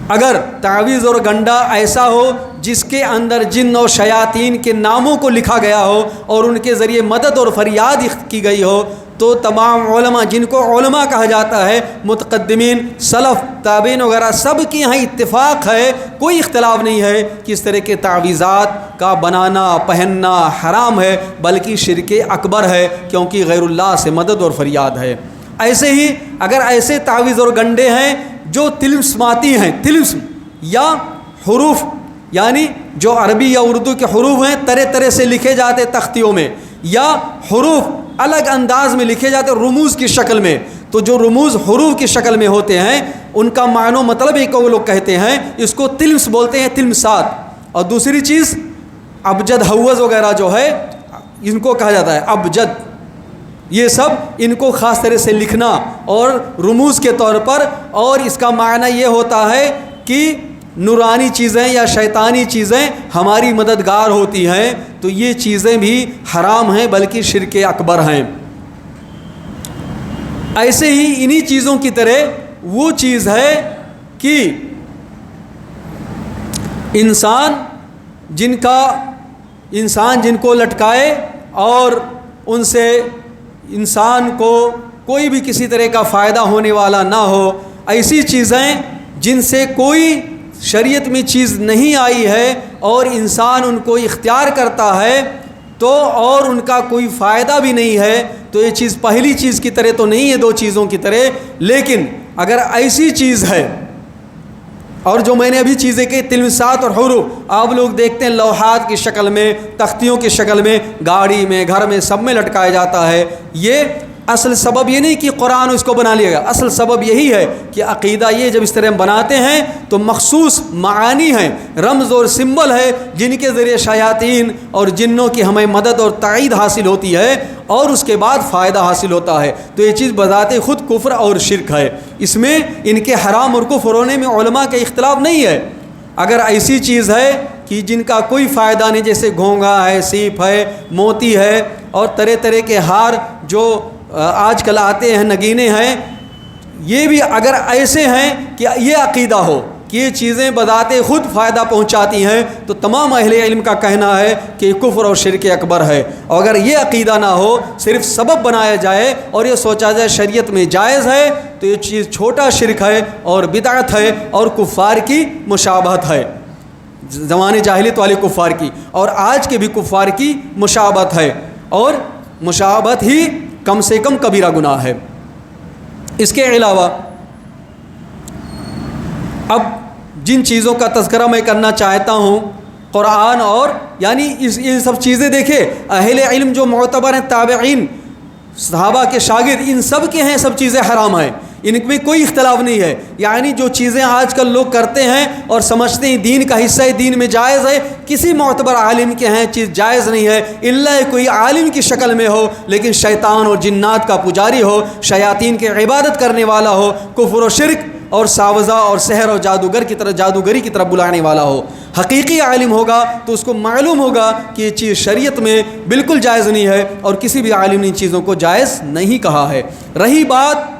اگر تعویذ اور گنڈا ایسا ہو جس کے اندر جن اور شیاطین کے ناموں کو لکھا گیا ہو اور ان کے ذریعے مدد اور فریاد کی گئی ہو، تو تمام علماء، جن کو علماء کہا جاتا ہے، متقدمین، سلف، تابعین وغیرہ، سب کے یہاں اتفاق ہے، کوئی اختلاف نہیں ہے کہ اس طرح کے تعویذات کا بنانا پہننا حرام ہے، بلکہ شرک اکبر ہے، کیونکہ غیر اللہ سے مدد اور فریاد ہے۔ ایسے ہی اگر ایسے تعویذ اور گنڈے ہیں جو طلسماتی ہیں، طلسم یا حروف، یعنی جو عربی یا اردو کے حروف ہیں طرح طرح سے لکھے جاتے تختیوں میں، یا حروف الگ انداز میں لکھے جاتے رموز کی شکل میں، تو جو رموز حروف کی شکل میں ہوتے ہیں ان کا معنی و مطلب ایک وہ لوگ کہتے ہیں، اس کو طلس بولتے ہیں، طلسات۔ اور دوسری چیز ابجد حوض وغیرہ جو ہے ان کو کہا جاتا ہے ابجد، یہ سب ان کو خاص طرح سے لکھنا اور رموز کے طور پر، اور اس کا معنی یہ ہوتا ہے کہ نورانی چیزیں یا شیطانی چیزیں ہماری مددگار ہوتی ہیں، تو یہ چیزیں بھی حرام ہیں بلکہ شرک اکبر ہیں۔ ایسے ہی انہی چیزوں کی طرح وہ چیز ہے کہ انسان جن کو لٹکائے اور ان سے انسان کو کوئی بھی کسی طرح کا فائدہ ہونے والا نہ ہو، ایسی چیزیں جن سے کوئی شریعت میں چیز نہیں آئی ہے اور انسان ان کو اختیار کرتا ہے تو اور ان کا کوئی فائدہ بھی نہیں ہے، تو یہ چیز پہلی چیز کی طرح تو نہیں ہے، دو چیزوں کی طرح۔ لیکن اگر ایسی چیز ہے، اور جو میں نے ابھی چیزیں کہ طلسمات اور حروف آپ لوگ دیکھتے ہیں لوحات کی شکل میں، تختیوں کی شکل میں، گاڑی میں، گھر میں، سب میں لٹکایا جاتا ہے، یہ اصل سبب یہ نہیں کہ قرآن اس کو بنا لیا گا، اصل سبب یہی ہے کہ عقیدہ یہ جب اس طرح ہم بناتے ہیں تو مخصوص معانی ہیں، رمز اور سمبل ہے جن کے ذریعے شیاطین اور جنوں کی ہمیں مدد اور تائید حاصل ہوتی ہے اور اس کے بعد فائدہ حاصل ہوتا ہے، تو یہ چیز بذات خود کفر اور شرک ہے۔ اس میں ان کے حرام اور کفر ہونے میں علماء کے اختلاف نہیں ہے۔ اگر ایسی چیز ہے کہ جن کا کوئی فائدہ نہیں، جیسے گھونگا ہے، سیپ ہے، موتی ہے، اور طرح طرح کے ہار جو آج کل آتے ہیں، نگینے ہیں، یہ بھی اگر ایسے ہیں کہ یہ عقیدہ ہو کہ یہ چیزیں بذات خود فائدہ پہنچاتی ہیں، تو تمام اہل علم کا کہنا ہے کہ یہ کفر اور شرک اکبر ہے۔ اور اگر یہ عقیدہ نہ ہو، صرف سبب بنایا جائے اور یہ سوچا جائے شریعت میں جائز ہے، تو یہ چیز چھوٹا شرک ہے اور بدعت ہے اور کفار کی مشابہت ہے، زمانے جاہلیت والے کفار کی اور آج کے بھی کفار کی مشابہت ہے، اور مشابہت ہی کم سے کم کبیرہ گناہ ہے۔ اس کے علاوہ اب جن چیزوں کا تذکرہ میں کرنا چاہتا ہوں، قرآن اور یعنی یہ سب چیزیں دیکھیں، اہل علم جو معتبر ہیں، تابعین صحابہ کے شاگرد، ان سب کے ہیں سب چیزیں حرام ہیں، ان میں کوئی اختلاف نہیں ہے. یعنی جو چیزیں آج کل لوگ کرتے ہیں اور سمجھتے ہیں دین کا حصہ ہے، دین میں جائز ہے، کسی معتبر عالم کے ہیں چیز جائز نہیں ہے، الا کوئی عالم کی شکل میں ہو لیکن شیطان اور جنات کا پجاری ہو، شیاطین کی عبادت کرنے والا ہو، کفر و شرک اور ساوزہ اور سحر اور جادوگری کی طرف بلانے والا ہو. حقیقی عالم ہوگا تو اس کو معلوم ہوگا کہ یہ چیز شریعت میں بالکل جائز نہیں ہے، اور کسی بھی عالم نے ان چیزوں کو جائز نہیں کہا ہے. رہی بات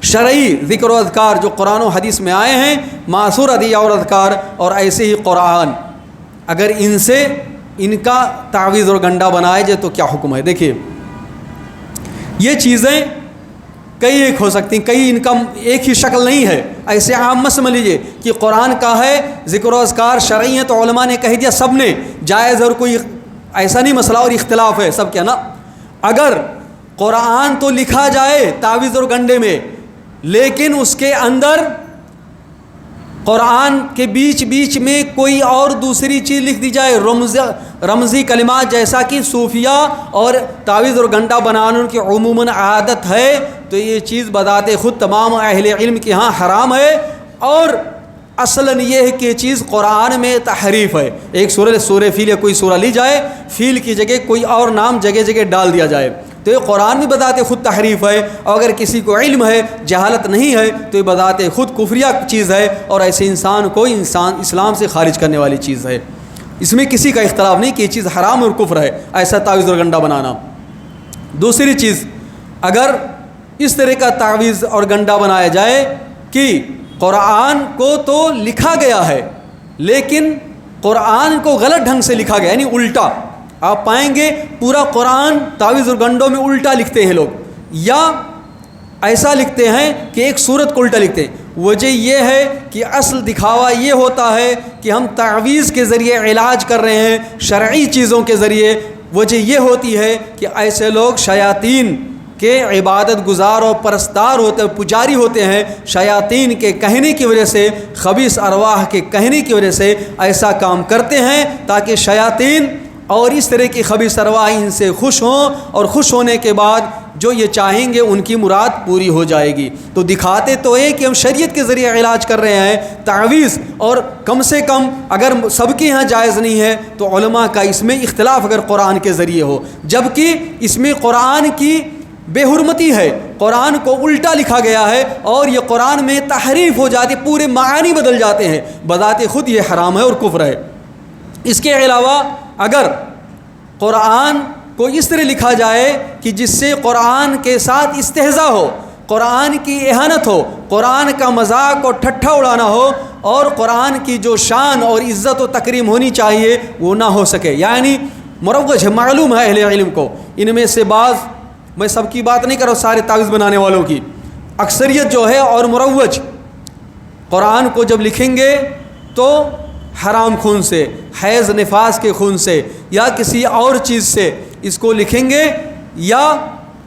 شرعی ذکر و اذکار جو قرآن و حدیث میں آئے ہیں، معصور ادعیہ اور اذکار، اور ایسے ہی قرآن، اگر ان سے ان کا تعویذ اور گنڈا بنایا جائے تو کیا حکم ہے؟ دیکھیے، یہ چیزیں کئی ایک ہو سکتی ہیں، کئی ان کا ایک ہی شکل نہیں ہے. ایسے عام سمجھ لیجیے کہ قرآن کا ہے ذکر و اذکار شرعی ہیں تو علماء نے کہہ دیا سب نے جائز، اور کوئی ایسا نہیں مسئلہ اور اختلاف ہے سب کیا نا. اگر قرآن تو لکھا جائے تعویذ اور گنڈے میں، لیکن اس کے اندر قرآن کے بیچ میں کوئی اور دوسری چیز لکھ دی جائے، رمزی کلمات، جیسا کہ صوفیہ اور تعویذ اور گنڈا بنانے کی عموماً عادت ہے، تو یہ چیز بذات خود تمام اہل علم کے ہاں حرام ہے. اور اصلاً یہ ہے کہ یہ چیز قرآن میں تحریف ہے. ایک سورہ فیل یا کوئی سورہ لی جائے، فیل کی جگہ کوئی اور نام جگہ جگہ ڈال دیا جائے، تو یہ قرآن میں بذات خود تحریف ہے. اور اگر کسی کو علم ہے، جہالت نہیں ہے، تو یہ بذات خود کفریہ چیز ہے، اور ایسے انسان کو اسلام سے خارج کرنے والی چیز ہے. اس میں کسی کا اختلاف نہیں کہ یہ چیز حرام اور کفر ہے، ایسا تعویذ اور گنڈا بنانا. دوسری چیز، اگر اس طرح کا تعویذ اور گنڈا بنایا جائے کہ قرآن کو تو لکھا گیا ہے لیکن قرآن کو غلط ڈھنگ سے لکھا گیا، یعنی الٹا، آپ پائیں گے پورا قرآن تعویذ اور گنڈوں میں الٹا لکھتے ہیں لوگ، یا ایسا لکھتے ہیں کہ ایک سورت کو الٹا لکھتے ہیں. وجہ یہ ہے کہ اصل دکھاوا یہ ہوتا ہے کہ ہم تعویذ کے ذریعے علاج کر رہے ہیں شرعی چیزوں کے ذریعے. وجہ یہ ہوتی ہے کہ ایسے لوگ شیاطین کے عبادت گزار اور پرستار ہوتے ہیں، پجاری ہوتے ہیں. شیاطین کے کہنے کی وجہ سے، خبیث ارواح کے کہنے کی وجہ سے ایسا کام کرتے ہیں تاکہ شیاطین اور اس طرح کی خبیث ارواح ان سے خوش ہوں، اور خوش ہونے کے بعد جو یہ چاہیں گے ان کی مراد پوری ہو جائے گی. تو دکھاتے تو ہے کہ ہم شریعت کے ذریعے علاج کر رہے ہیں تعویذ، اور کم سے کم اگر سب کے یہاں جائز نہیں ہے تو علماء کا اس میں اختلاف اگر قرآن کے ذریعے ہو، جبکہ اس میں قرآن کی بے حرمتی ہے، قرآن کو الٹا لکھا گیا ہے اور یہ قرآن میں تحریف ہو جاتی، پورے معانی بدل جاتے ہیں، بذات خود یہ حرام ہے اور کفر ہے. اس کے علاوہ اگر قرآن کو اس طرح لکھا جائے کہ جس سے قرآن کے ساتھ استہزاء ہو، قرآن کی اہانت ہو، قرآن کا مذاق اور ٹھٹھا اڑانا ہو، اور قرآن کی جو شان اور عزت و تکریم ہونی چاہیے وہ نہ ہو سکے، یعنی مروج ہے، معلوم ہے اہل علم کو، ان میں سے بعض، میں سب کی بات نہیں کر رہا ہوں، سارے تعویذ بنانے والوں کی اکثریت جو ہے اور مروج قرآن کو جب لکھیں گے تو حرام خون سے، حیض نفاس کے خون سے یا کسی اور چیز سے اس کو لکھیں گے، یا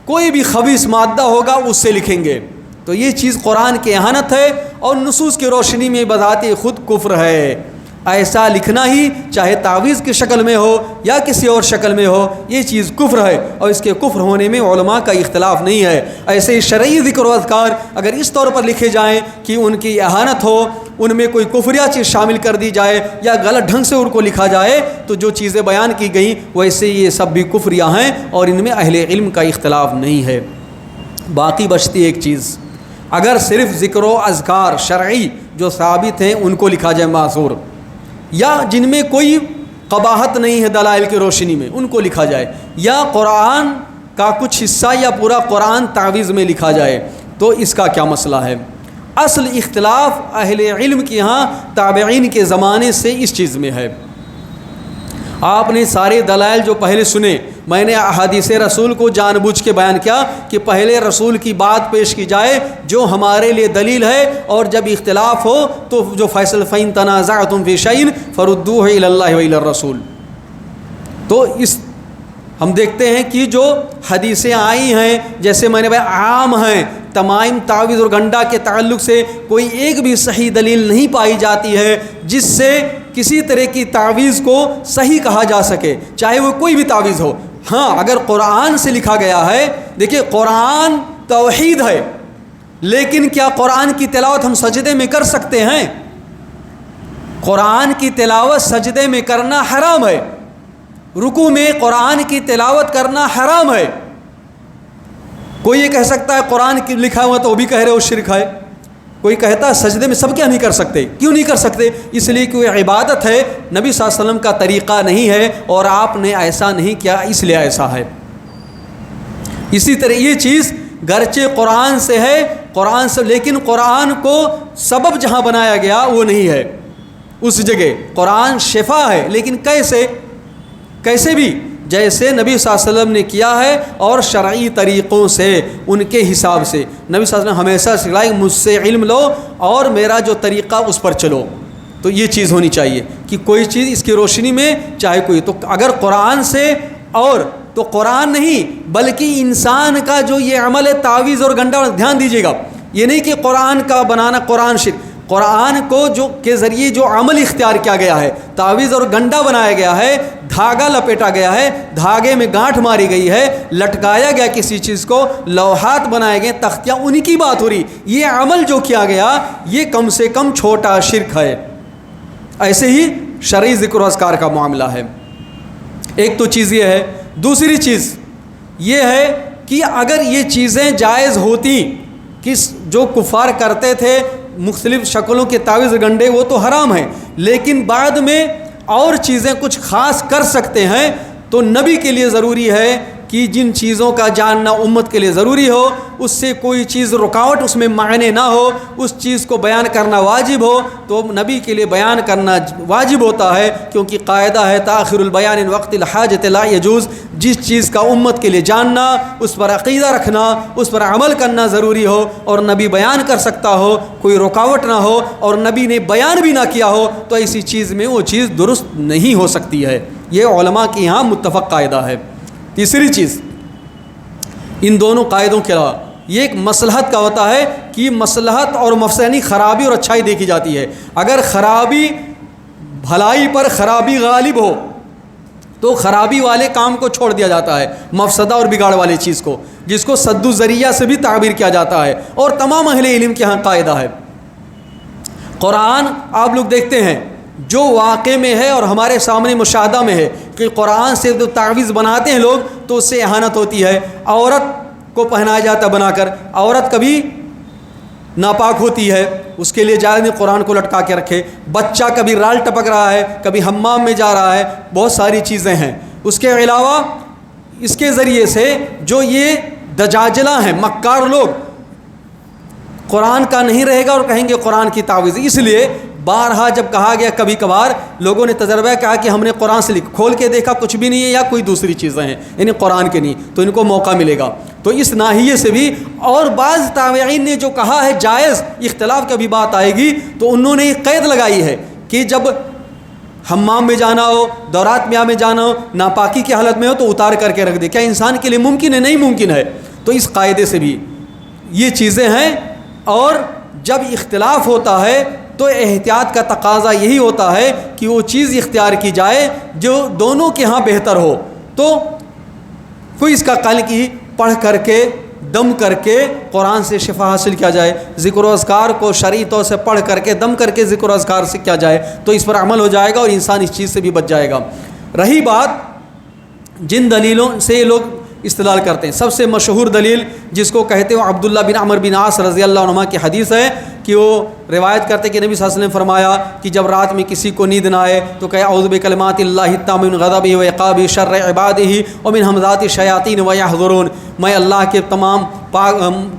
کوئی بھی خبیث مادہ ہوگا اس سے لکھیں گے، تو یہ چیز قرآن کی اہانت ہے اور نصوص کی روشنی میں بذات خود کفر ہے. ایسا لکھنا ہی چاہے تعویذ کی شکل میں ہو یا کسی اور شکل میں ہو، یہ چیز کفر ہے، اور اس کے کفر ہونے میں علماء کا اختلاف نہیں ہے. ایسے ہی شرعی ذکر و اذکار اگر اس طور پر لکھے جائیں کہ ان کی اہانت ہو، ان میں کوئی کفریہ چیز شامل کر دی جائے یا غلط ڈھنگ سے ان کو لکھا جائے، تو جو چیزیں بیان کی گئیں ویسے یہ سب بھی کفریہ ہیں اور ان میں اہل علم کا اختلاف نہیں ہے. باقی بچتی ایک چیز، اگر صرف ذکر و اذکار شرعی جو ثابت ہیں ان کو لکھا جائے معذور، یا جن میں کوئی قباحت نہیں ہے دلائل کی روشنی میں ان کو لکھا جائے، یا قرآن کا کچھ حصہ یا پورا قرآن تعویذ میں لکھا جائے، تو اس کا کیا مسئلہ ہے؟ اصل اختلاف اہل علم کے ہاں تابعین کے زمانے سے اس چیز میں ہے. آپ نے سارے دلائل جو پہلے سنے، میں نے احادیث رسول کو جان بوجھ کے بیان کیا کہ پہلے رسول کی بات پیش کی جائے جو ہمارے لیے دلیل ہے، اور جب اختلاف ہو تو جو فیصل فَإِن تَنَازَعْتُمْ فِي شَيْءٍ فَرُدُّوهُ إِلَى اللَّهِ وَإِلَى الرَّسُولِ. تو اس ہم دیکھتے ہیں کہ جو حدیثیں آئی ہیں جیسے میں نے عام ہیں، تمام تعویذ اور گنڈا کے تعلق سے کوئی ایک بھی صحیح دلیل نہیں پائی جاتی ہے جس سے کسی طرح کی تعویذ کو صحیح کہا جا سکے، چاہے وہ کوئی بھی تعویذ ہو. ہاں اگر قرآن سے لکھا گیا ہے، دیکھیے قرآن توحید ہے، لیکن کیا قرآن کی تلاوت ہم سجدے میں کر سکتے ہیں؟ قرآن کی تلاوت سجدے میں کرنا حرام ہے، رکوع میں قرآن کی تلاوت کرنا حرام ہے۔ کوئی یہ کہہ سکتا ہے قرآن کی لکھا ہوا تو وہ بھی کہہ رہے ہو شرک ہے، کوئی کہتا ہے سجدے میں سب کیا نہیں کر سکتے، کیوں نہیں کر سکتے؟ اس لیے کہ وہ عبادت ہے، نبی صلی اللہ علیہ وسلم کا طریقہ نہیں ہے اور آپ نے ایسا نہیں کیا اس لیے ایسا ہے۔ اسی طرح یہ چیز گرچہ قرآن سے ہے، قرآن سے، لیکن قرآن کو سبب جہاں بنایا گیا وہ نہیں ہے اس جگہ۔ قرآن شفا ہے، لیکن کیسے بھی جیسے نبی صلی اللہ علیہ وسلم نے کیا ہے اور شرعی طریقوں سے، ان کے حساب سے۔ نبی صلی اللہ علیہ وسلم ہمیشہ سکھلائے مجھ سے علم لو اور میرا جو طریقہ اس پر چلو۔ تو یہ چیز ہونی چاہیے کہ کوئی چیز اس کی روشنی میں چاہے کوئی، تو اگر قرآن سے، اور تو قرآن نہیں بلکہ انسان کا جو یہ عمل ہے تعویذ اور گنڈا، دھیان دیجیے گا، یہ نہیں کہ قرآن کا بنانا قرآن شرک، قرآن کو جو کے ذریعے جو عمل اختیار کیا گیا ہے، تعویذ اور گنڈا بنایا گیا ہے، دھاگا لپیٹا گیا ہے، دھاگے میں گانٹھ ماری گئی ہے، لٹکایا گیا کسی چیز کو، لوحات بنائے گئے، تختیاں، ان کی بات ہو رہی، یہ عمل جو کیا گیا یہ کم سے کم چھوٹا شرک ہے۔ ایسے ہی شرعی ذکر و اذکار کا معاملہ ہے۔ ایک تو چیز یہ ہے، دوسری چیز یہ ہے کہ اگر یہ چیزیں جائز ہوتی کہ جو کفار کرتے تھے مختلف شکلوں کے تعویذ گنڈے، وہ تو حرام ہیں، لیکن بعد میں اور چیزیں کچھ خاص کر سکتے ہیں، تو نبی کے لیے ضروری ہے کہ جن چیزوں کا جاننا امت کے لیے ضروری ہو، اس سے کوئی چیز رکاوٹ اس میں معنی نہ ہو، اس چیز کو بیان کرنا واجب ہو، تو نبی کے لیے بیان کرنا واجب ہوتا ہے، کیونکہ قاعدہ ہے تاخیر البیان ان وقت الحاجت لا یجوز۔ جس چیز کا امت کے لیے جاننا، اس پر عقیدہ رکھنا، اس پر عمل کرنا ضروری ہو اور نبی بیان کر سکتا ہو، کوئی رکاوٹ نہ ہو اور نبی نے بیان بھی نہ کیا ہو، تو ایسی چیز میں وہ چیز درست نہیں ہو سکتی ہے۔ یہ علماء کے یہاں متفق قاعدہ ہے۔ تیسری چیز، ان دونوں قاعدوں کے علاوہ یہ ایک مصلحت کا ہوتا ہے کہ مصلحت اور مفسدہ، یعنی خرابی اور اچھائی دیکھی جاتی ہے۔ اگر خرابی، بھلائی پر خرابی غالب ہو تو خرابی والے کام کو چھوڑ دیا جاتا ہے، مفسدہ اور بگاڑ والی چیز کو، جس کو سد الذریعہ سے بھی تعبیر کیا جاتا ہے، اور تمام اہل علم کے ہاں قاعدہ ہے۔ قرآن آپ لوگ دیکھتے ہیں جو واقع میں ہے اور ہمارے سامنے مشاہدہ میں ہے کہ قرآن سے جو تعویذ بناتے ہیں لوگ تو اس سے اہانت ہوتی ہے، عورت کو پہنایا جاتا ہے بنا کر، عورت کبھی ناپاک ہوتی ہے، اس کے لیے جائز نہیں قرآن کو لٹکا کے رکھے، بچہ کبھی رال ٹپک رہا ہے، کبھی حمام میں جا رہا ہے، بہت ساری چیزیں ہیں۔ اس کے علاوہ اس کے ذریعے سے جو یہ دجاجلہ ہیں، مکار لوگ، قرآن کا نہیں رہے گا اور کہیں گے قرآن کی تعویذ۔ اس لیے بارہا جب کہا گیا، کبھی کبھار لوگوں نے تجربہ کہا کہ ہم نے قرآن سے کھول کے دیکھا کچھ بھی نہیں ہے یا کوئی دوسری چیزیں ہیں، یعنی قرآن کے نہیں، تو ان کو موقع ملے گا۔ تو اس ناحیے سے بھی، اور بعض تابعین نے جو کہا ہے جائز، اختلاف کی بھی بات آئے گی، تو انہوں نے ایک قید لگائی ہے کہ جب حمام میں جانا ہو، دورات میاہ میں جانا ہو، ناپاکی کی حالت میں ہو تو اتار کر کے رکھ دے۔ کیا انسان کے لیے ممکن ہے؟ نہیں ممکن ہے۔ تو اس قاعدے سے بھی یہ چیزیں ہیں، اور جب اختلاف ہوتا ہے تو احتیاط کا تقاضا یہی ہوتا ہے کہ وہ چیز اختیار کی جائے جو دونوں کے ہاں بہتر ہو۔ تو کوئی اس کا قل کی پڑھ کر کے، دم کر کے قرآن سے شفا حاصل کیا جائے، ذکر و اذکار کو شرعی طور سے پڑھ کر کے، دم کر کے ذکر و اذکار سے کیا جائے، تو اس پر عمل ہو جائے گا اور انسان اس چیز سے بھی بچ جائے گا۔ رہی بات جن دلیلوں سے یہ لوگ استدلال کرتے ہیں، سب سے مشہور دلیل جس کو کہتے ہیں عبداللہ بن عمر بن عاص رضی اللہ عنہ کی حدیث ہے کہ وہ روایت کرتے کہ نبی صلی اللہ علیہ وسلم فرمایا کہ جب رات میں کسی کو نیند نہ آئے تو کہ اعوذ بکلمات اللہ التامہ من غضبہ و عقابہ شر عبادہ ومن ہمزات الشیاطین ویحضرون، میں اللہ کے تمام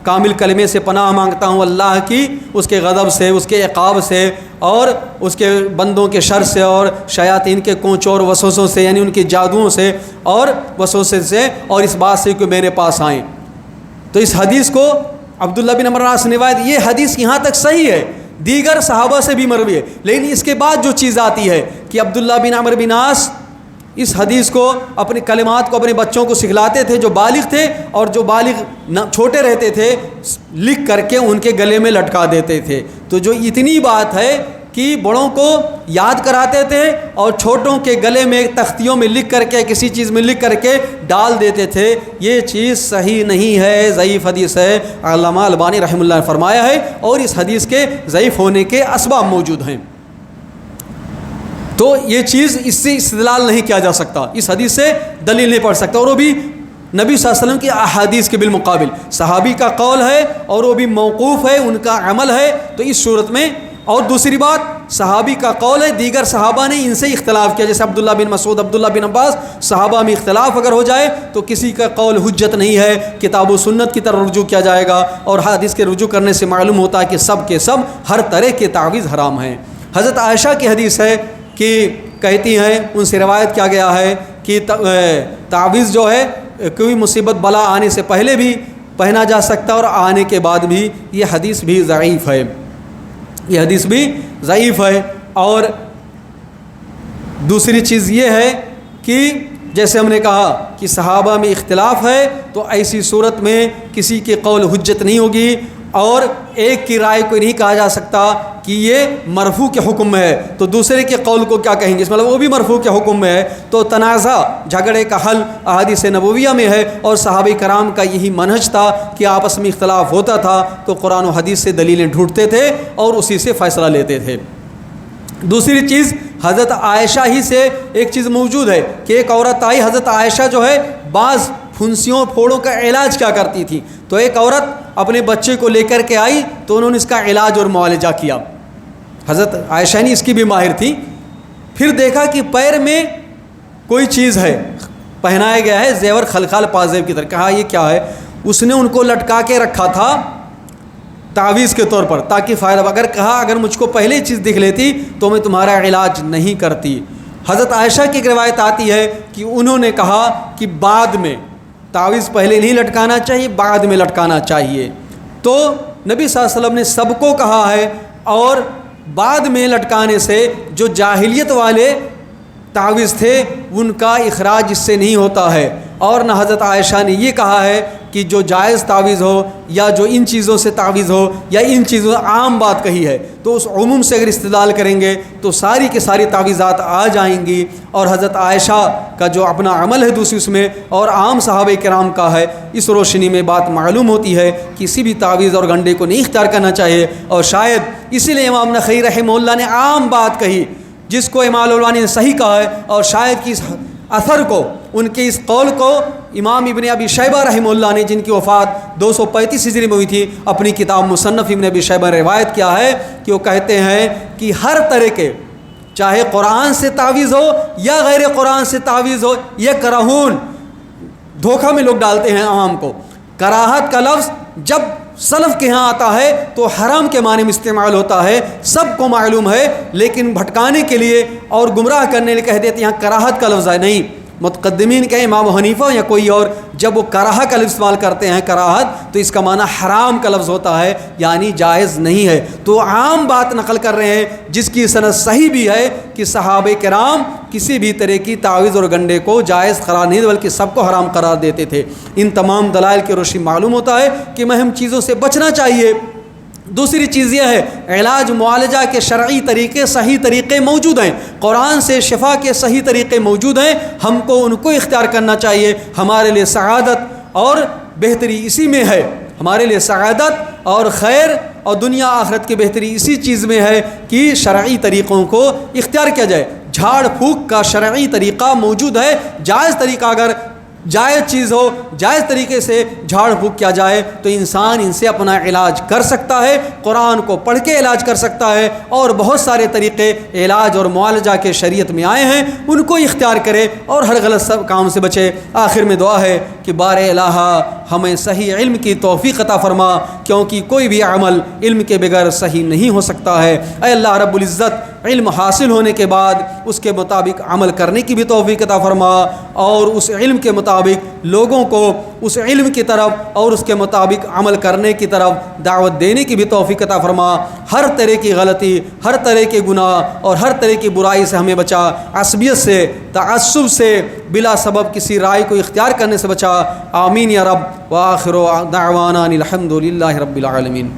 کامل کلمے سے پناہ مانگتا ہوں، اللہ کی اس کے غضب سے، اس کے عقاب سے، اور اس کے بندوں کے شر سے، اور شیاطین کے کونچوں اور وسوسوں سے، یعنی ان کے جادوؤں سے اور وسوسے سے، اور اس بات سے کہ میرے پاس آئیں۔ تو اس حدیث کو عبداللہ بن عمر سے روایت، یہ حدیث یہاں تک صحیح ہے، دیگر صحابہ سے بھی مروی ہے، لیکن اس کے بعد جو چیز آتی ہے کہ عبداللہ بن عمر بن عاص اس حدیث کو، اپنے کلمات کو اپنے بچوں کو سکھلاتے تھے جو بالغ تھے، اور جو بالغ چھوٹے رہتے تھے لکھ کر کے ان کے گلے میں لٹکا دیتے تھے۔ تو جو اتنی بات ہے کہ بڑوں کو یاد کراتے تھے اور چھوٹوں کے گلے میں تختیوں میں لکھ کر کے کسی چیز میں لکھ کر کے ڈال دیتے تھے. یہ چیز صحیح نہیں ہے, ضعیف حدیث ہے. علامہ البانی رحمہ اللہ نے فرمایا ہے, اور اس حدیث کے ضعیف ہونے کے اسباب موجود ہیں. تو یہ چیز اس سے استدلال نہیں کیا جا سکتا, اس حدیث سے دلیل نہیں پڑھ سکتا, اور وہ بھی نبی صلی اللہ علیہ وسلم کی احادیث کے بالمقابل. صحابی کا قول ہے اور وہ بھی موقوف ہے, ان کا عمل ہے. تو اس صورت میں, اور دوسری بات, صحابی کا قول ہے, دیگر صحابہ نے ان سے اختلاف کیا, جیسے عبداللہ بن مسعود, عبداللہ بن عباس. صحابہ میں اختلاف اگر ہو جائے تو کسی کا قول حجت نہیں ہے, کتاب و سنت کی طرف رجوع کیا جائے گا. اور حدیث کے رجوع کرنے سے معلوم ہوتا ہے کہ سب کے سب ہر طرح کے تعویذ حرام ہیں. حضرت عائشہ کی حدیث ہے کہ کہتی ہیں, ان سے روایت کیا گیا ہے کہ تعویذ جو ہے کوئی مصیبت بلا آنے سے پہلے بھی پہنا جا سکتا اور آنے کے بعد بھی. یہ حدیث بھی ضعیف ہے, یہ حدیث بھی ضعیف ہے. اور دوسری چیز یہ ہے کہ جیسے ہم نے کہا کہ صحابہ میں اختلاف ہے, تو ایسی صورت میں کسی کے قول حجت نہیں ہوگی, اور ایک کی رائے کو نہیں کہا جا سکتا کہ یہ مرفوع کے حکم میں ہے تو دوسرے کے قول کو کیا کہیں گے, اس مطلب وہ بھی مرفوع کے حکم میں ہے. تو تنازع, جھگڑے کا حل احادیث نبویہ میں ہے, اور صحابہ کرام کا یہی منہج تھا کہ آپس میں اختلاف ہوتا تھا تو قرآن و حدیث سے دلیلیں ڈھونڈتے تھے اور اسی سے فیصلہ لیتے تھے. دوسری چیز, حضرت عائشہ ہی سے ایک چیز موجود ہے کہ ایک عورت آئی, حضرت عائشہ جو ہے بعض پھنسیوں پھوڑوں کا علاج کیا کرتی تھی, تو ایک عورت اپنے بچے کو لے کر کے آئی تو انہوں نے اس کا علاج اور معالجہ کیا. حضرت عائشہ نے اس کی بھی ماہر تھی. پھر دیکھا کہ پیر میں کوئی چیز ہے, پہنایا گیا ہے زیور خلخال پازیب کی طرح. کہا یہ کیا ہے؟ اس نے ان کو لٹکا کے رکھا تھا تعویذ کے طور پر تاکہ فائدہ. اگر کہا اگر مجھ کو پہلے چیز دکھ لیتی تو میں تمہارا علاج نہیں کرتی. حضرت عائشہ کی ایک روایت آتی ہے کہ انہوں نے کہا کہ بعد میں تعویذ پہلے نہیں لٹکانا چاہیے, بعد میں لٹکانا چاہیے. تو نبی صلی اللہ علیہ وسلم نے سب کو کہا ہے, اور بعد میں لٹکانے سے جو جاہلیت والے تعویذ تھے ان کا اخراج اس سے نہیں ہوتا ہے. اور نہ حضرت عائشہ نے یہ کہا ہے کہ جو جائز تعویذ ہو یا جو ان چیزوں سے تعویذ ہو یا ان چیزوں عام بات کہی ہے, تو اس عموم سے اگر استدلال کریں گے تو ساری کی ساری تعویذات آ جائیں گی. اور حضرت عائشہ کا جو اپنا عمل ہے دوسری اس میں, اور عام صحابہ کرام کا ہے, اس روشنی میں بات معلوم ہوتی ہے کسی بھی تعویذ اور گنڈے کو نہیں اختیار کرنا چاہیے. اور شاید اسی لیے امام نخعی رحمہ اللہ نے عام بات کہی جس کو امام البانی نے صحیح کہا ہے, اور شاید کہ اس اثر کو, ان کے اس قول کو امام ابن ابی شیبہ رحمہ اللہ نے, جن کی وفات 235 ہجری میں ہوئی تھی, اپنی کتاب مصنف ابن ابی شیبہ روایت کیا ہے کہ وہ کہتے ہیں کہ ہر طرح کے, چاہے قرآن سے تعویذ ہو یا غیر قرآن سے تعویذ ہو, یہ کراہون, دھوکہ میں لوگ ڈالتے ہیں عوام کو. کراہت کا لفظ جب سلف کے ہاں آتا ہے تو حرام کے معنی میں استعمال ہوتا ہے, سب کو معلوم ہے, لیکن بھٹکانے کے لیے اور گمراہ کرنے کے لیے کہہ دیتے ہیں یہاں کراہت کا لفظ ہے. نہیں, متقدمین کے امام حنیفہ یا کوئی اور جب وہ کراہت کا لفظ استعمال کرتے ہیں کراہت, تو اس کا معنی حرام کا لفظ ہوتا ہے, یعنی جائز نہیں ہے. تو عام بات نقل کر رہے ہیں جس کی سند صحیح بھی ہے کہ صحابہ کرام کسی بھی طرح کی تعویذ اور گنڈے کو جائز قرار نہیں بلکہ سب کو حرام قرار دیتے تھے. ان تمام دلائل کی روشنی معلوم ہوتا ہے کہ اہم چیزوں سے بچنا چاہیے. دوسری چیز یہ ہے, علاج معالجہ کے شرعی طریقے, صحیح طریقے موجود ہیں, قرآن سے شفا کے صحیح طریقے موجود ہیں, ہم کو ان کو اختیار کرنا چاہیے. ہمارے لیے سعادت اور بہتری اسی میں ہے, ہمارے لیے سعادت اور خیر اور دنیا آخرت کی بہتری اسی چیز میں ہے کہ شرعی طریقوں کو اختیار کیا جائے. جھاڑ پھونک کا شرعی طریقہ موجود ہے, جائز طریقہ, اگر جائز چیز ہو, جائز طریقے سے جھاڑ پھونک کیا جائے تو انسان ان سے اپنا علاج کر سکتا ہے, قرآن کو پڑھ کے علاج کر سکتا ہے, اور بہت سارے طریقے علاج اور معالجہ کے شریعت میں آئے ہیں, ان کو اختیار کرے اور ہر غلط سب کام سے بچے. آخر میں دعا ہے کہ بار الہ ہمیں صحیح علم کی توفیق عطا فرما, کیونکہ کوئی بھی عمل علم کے بغیر صحیح نہیں ہو سکتا ہے. اے اللہ رب العزت, علم حاصل ہونے کے بعد اس کے مطابق عمل کرنے کی بھی توفیق عطا فرما, اور اس علم کے مطابق لوگوں کو اس علم کی طرف اور اس کے مطابق عمل کرنے کی طرف دعوت دینے کی بھی توفیق عطا فرما. ہر طرح کی غلطی, ہر طرح کے گناہ اور ہر طرح کی برائی سے ہمیں بچا. عصبیت سے, تعصب سے, بلا سبب کسی رائے کو اختیار کرنے سے بچا. آمین یا رب. وآخر دعوانا الحمد للہ رب العالمین.